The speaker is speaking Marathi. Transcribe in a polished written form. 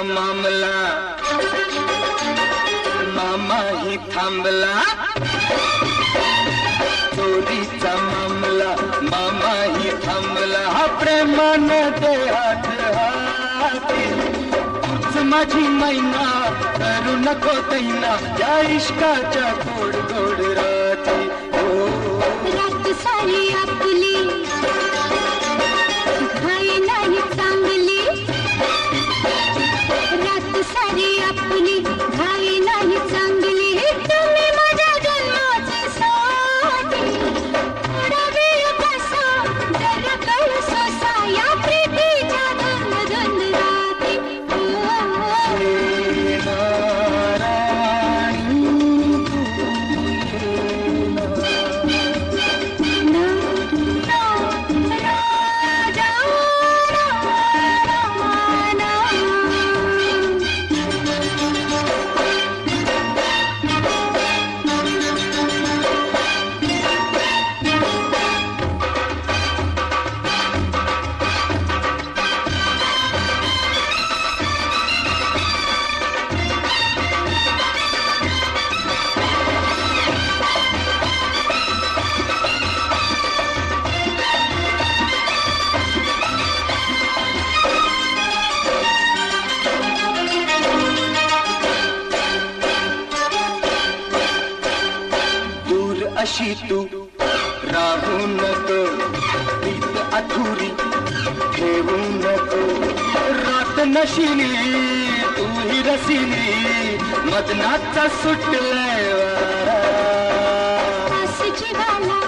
मामला मामाही थांबला, चोरीचा मामला मामाही थांबला. हा प्रेमानं दे हात हाती, तूच माझी मैना करू नको दैना, या इश्काच्या गोड गोड राती. रात सारी आपली घाई नाही चांगली, रात सारी आपली घाई नाही चांगली. तुम्ही माझ्या जन्माचे साथी, थोडा वेळ बसा जरा कळ सोसा, या प्रीतीच्या धुंद धुंद राती. अशी तू राहू नको, प्रीत अधुरी ठेवू नको. रात नशिली तू ही रसिली, मदनाचा सुटलाय वारा. जीवाला